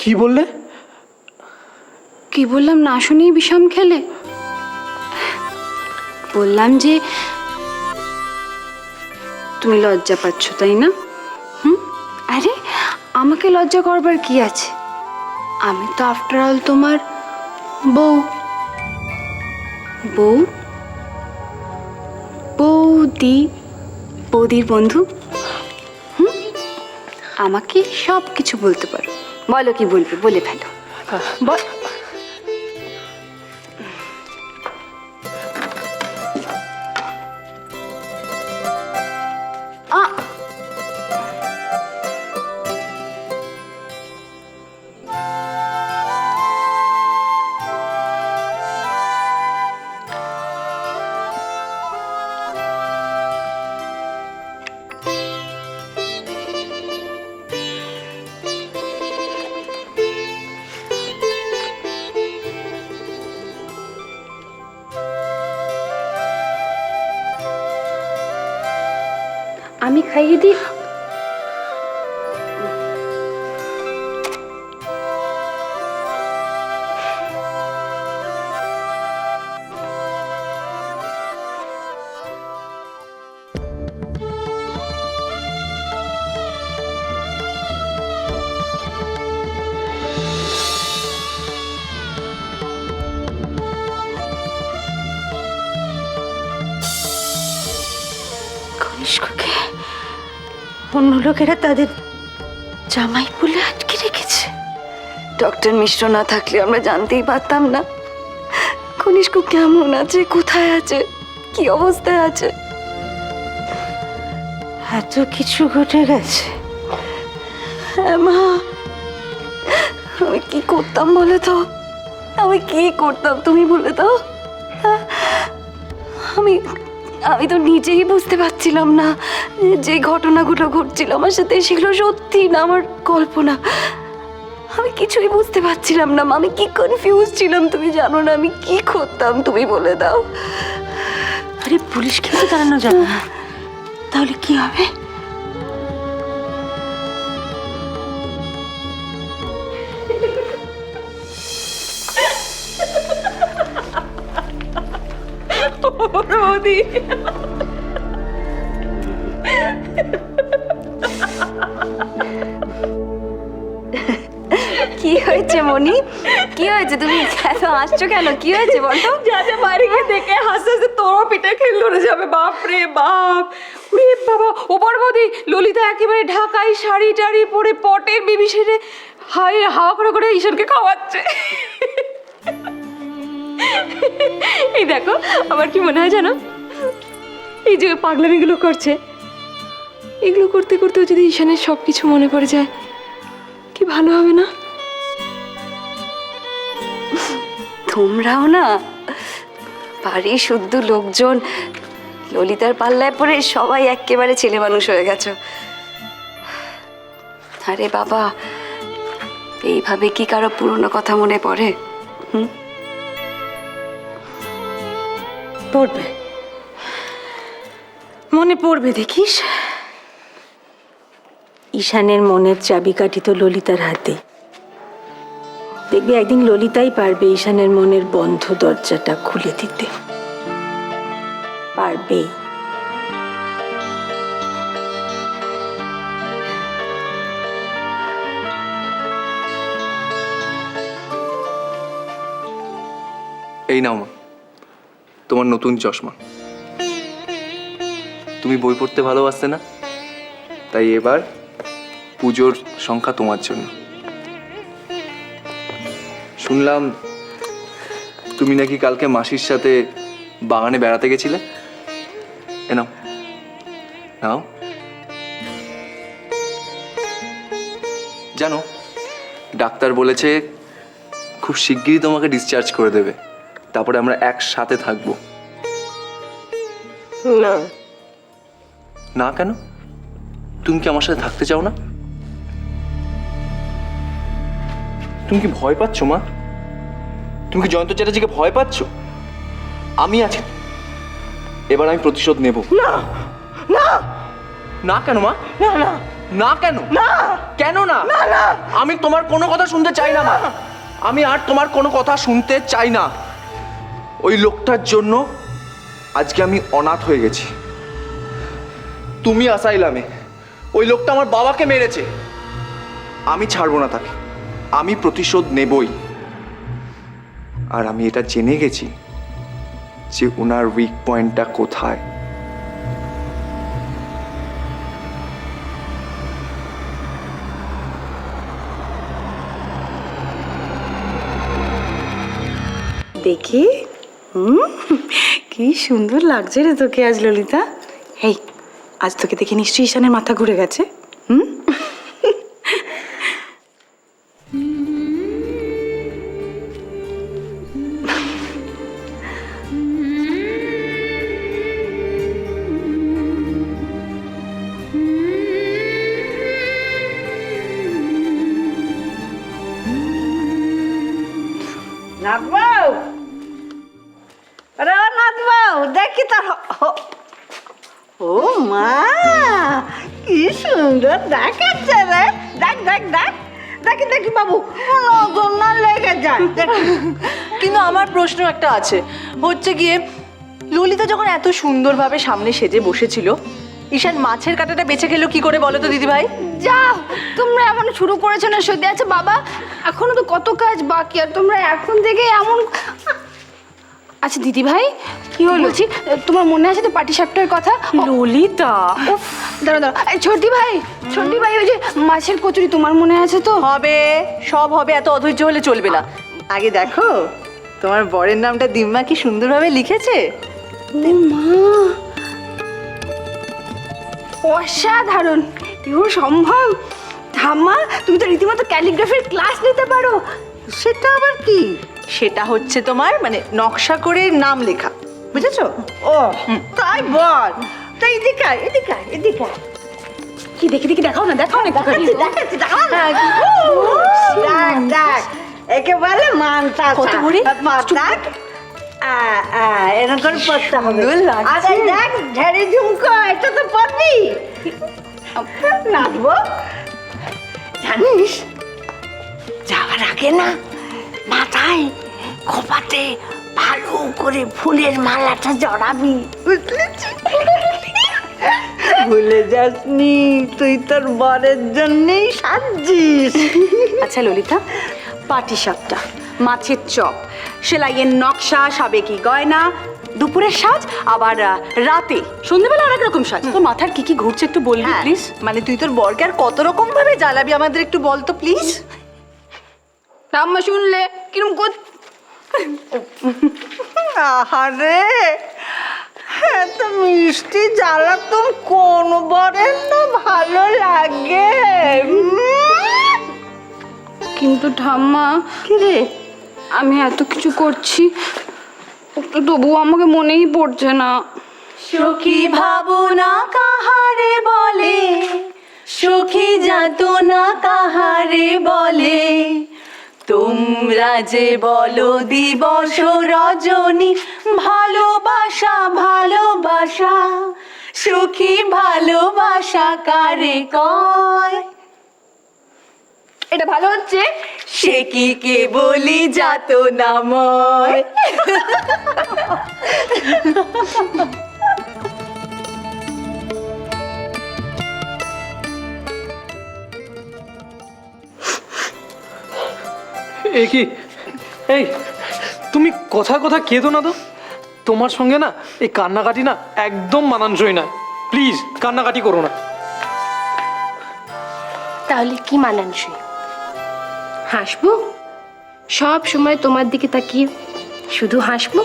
কি বললে? কি বললাম না শুনেই বিষম খেলে? বললাম যে তুমি লজ্জা পাচ্ছ, তাই না? আরে আমাকে লজ্জা করবার কি আছে? আমি তো আফটার অল তোমার বউ। বউ বৌদির বন্ধু। আমাকে সব কিছু বলতে পারো। বলো কি বলবে, বলে ফেলো। বল। আমি খাইয়ে দিই। কনিষ্ককে অন্য লোকেরা তাদের জামাই বলে আটকে রেখেছে। ডক্টর মিশ্র না থাকলে আমরা জানতেই পারতাম না কনিষ্ক কেমন আছে, কোথায় আছে, কি অবস্থায় আছে। এত কিছু ঘটে গেছে। হ্যাঁ মা, আমি কি করতাম বলে তো? আমি কি করতাম তুমি বলে দাও। আমি আমি তো নিজেই বুঝতে পারছিলাম না যে ঘটনাগুলো ঘটছিল আমার সাথে সেগুলো সত্যি না আমার কল্পনা। আমি কিছুই বুঝতে পারছিলাম না মা, আমি কি কনফিউজ ছিলাম তুমি জানো না। আমি কি করতাম তুমি বলে দাও। আরে পুলিশ কিন্তু দাঁড়ানো যাবে না, তাহলে কি হবে? বৌদি কি হয়েছে মনি? কি হয়েছে? তুমি এত হাসছো কেন? কি হয়েছে বলো? যা যা বাইরে গিয়ে দেখে হাসতে হাসতে তোরও পিঠে খেল ধরে যাবে। বাপ রে বাপ, ওরে বাবা। ওপর বৌদি ললিতা একেবারে ঢাকাই শাড়ি টাড়ি পরে পটের বেবি সেরে হাওয়া করে করে ঈশানকে খাওয়াচ্ছে। এই দেখো আমার কি মনে হয় জানো, এই যে পাগলামিগুলো করছে, এগুলো করতে করতেও যদি ঈশানের সব কিছু মনে পড়ে যায় কি ভালো হবে না? তোমরাও না বাড়ি শুদ্ধ লোকজন ললিতার পাল্লায় পড়ে সবাই একেবারে ছেলে মানুষ হয়ে গেছো। আরে বাবা, এইভাবে কি কারো পুরনো কথা মনে পড়ে? পড়বে, মনে পড়বে দেখিস। ঈশানের মনের চাবিকাঠি তো ললিতার হাতে। দেখবি একদিন ললিতাই পারবে ঈশানের মনের বন্ধ দরজাটা খুলে দিতে। পারবে। এই নাও মা, তোমার নতুন চশমা। তুমি বই পড়তে ভালোবাসতে না, তাই এবার পুজোর সংখ্যা তোমার জন্য। শুনলাম তুমি নাকি কালকে মাসির সাথে বাগানে বেড়াতে গেছিলে। এ নাও নাও। জানো, ডাক্তার বলেছে খুব শিগগিরই তোমাকে ডিসচার্জ করে দেবে, তারপরে আমরা একসাথে থাকবো। না না কেন? তুমি কি আমার সাথে থাকতে চাও না? তুমি কি ভয় পাচ্ছ মা? তুমি কি জয়ন্ত চ্যাটার্জিকে ভয় পাচ্ছ? আমি আছি, এবার আমি প্রতিশোধ নেব। না না না কেন মা? না না না কেন? না কেন না? না না আমি তোমার কোনো কথা শুনতে চাই না মা। আমি আর তোমার কোনো কথা শুনতে চাই না। ওই লোকটার জন্য আজকে আমি অনাথ হয়ে গেছি। তুমি আসাইলামে, ওই লোকটা আমার বাবাকে মেরেছে। আমি ছাড়বো না তাকে, আমি প্রতিশোধ নেবই। আর আমি এটা জেনে গেছি যে ওনার উইক পয়েন্টটা কোথায়। দেখি কি সুন্দর লাগছে রে তোকে আজ ললিতা। এই আজ তোকে দেখে নিশ্চয়ই ঈশানের মাথা ঘুরে গেছে। নাথবাবু, আরে ও নাথবাবু, দেখি তো। ও মা, কি সুন্দর দেখাচ্ছে রে। দেখ দেখ দেখ, দেখি দেখি বাবু, নজর না লেগে যায়। দেখি। কিন্তু আমার প্রশ্ন একটা আছে, হচ্ছে গিয়ে ললিতা যখন এত সুন্দরভাবে সামনে সেজে বসেছিল, ঈশান মাছের কাঁটাটা বেছে খেলো কি করে বলো তো দিদি ভাই? যাও, তোমরা এমন শুরু করেছো না সত্যি। আচ্ছা বাবা, এখনো তো কত কাজ বাকি, আর তোমরা এখন থেকে এমন। আচ্ছা দিদি ভাই, কি হলো? বলছি, তোমার মনে আছে তো পাটি সাপটার কথা? ললিতা, উফ, দাঁড়া দাঁড়া, এই ছোটি ভাই, ছোটি ভাই, ওই যে মাছের কচুরি তোমার মনে আছে তো? হবে, সব হবে, এত অধৈর্য হলে চলবে না। আগে দেখো তোমার বরের নামটা দিম্মা কি সুন্দরভাবে লিখেছে। মা, অসাধারণ! এও সম্ভব? ঠাম্মা, তুমি তো রীতিমতো ক্যালিগ্রাফির ক্লাস নিতে পারো। সেটা আবার কি? সেটা হচ্ছে তোমার মানে নকশা করে নাম লেখা, বুঝেছো? ও তাই বল। তো এদিকে আয়, এদিকে আয়, এদিকে আয়। কি দেখি দেখি দেখাও না, দেখাও না। দেখাচ্ছি দেখাচ্ছি, দেখাও না। দেখ দেখ, একে বলে মানতা। কত ভরি? দেখ, এরকম করে পড়তে হবে। সুন্দর লাগছে। আরে দেখ, ঝাড়ি ঝুমকো, এটা তো পারবি। নাচবো জানিস, যাওয়ার আগে না মাথায় খোপাতে ভালো করে ফুলের মালাটা জড়াবি, বুঝলি? ভুলে যাসনি, তুই তোর বরের জন্যই সাজছিস। আচ্ছা ললিতা, পাটি সাপটা, মাছের চপ, সেলাইয়ের নকশা, সাবেকি গয়না, দুপুরের সাজ, আবার রাতে সন্ধ্যেবেলা অনেক রকম সাজ। তোর মাথার কি কি ঘুরছে একটু বলবি হ্যাঁ, প্লিজ? মানে তুই তোর বরকে আর কত রকম ভাবে জ্বালাবি আমাদের একটু বল তো প্লিজ। ঠাম্মা শুনলে কিরম কর। আহারে, এত মিষ্টি জ্বালাতন কোন বরের না ভালো লাগে? কিন্তু ঠাম্মা, কি রে? আমি এত কিছু করছি, তবুও আমাকে মনেই পড়ছে না। সখী ভাবনা কাহারে বলে, সখী যাতনা কাহারে বলে, তোমরা যে বলো দিবস রজনী, ভালোবাসা ভালোবাসা, সখী ভালোবাসা কারে কয়? এটা ভালো হচ্ছে। সে কি কে বলি যাতনাময়। এ কি? এই তুমি কথা কথা কেঁদো না তো। তোমার সঙ্গে না এই কান্নাকাটি না একদম মানানসই না। প্লিজ কান্নাকাটি করো না। তাহলে কি মানানসই? হাসবো? সব সময় তোমার দিকে তাকিয়ে শুধু হাসবো?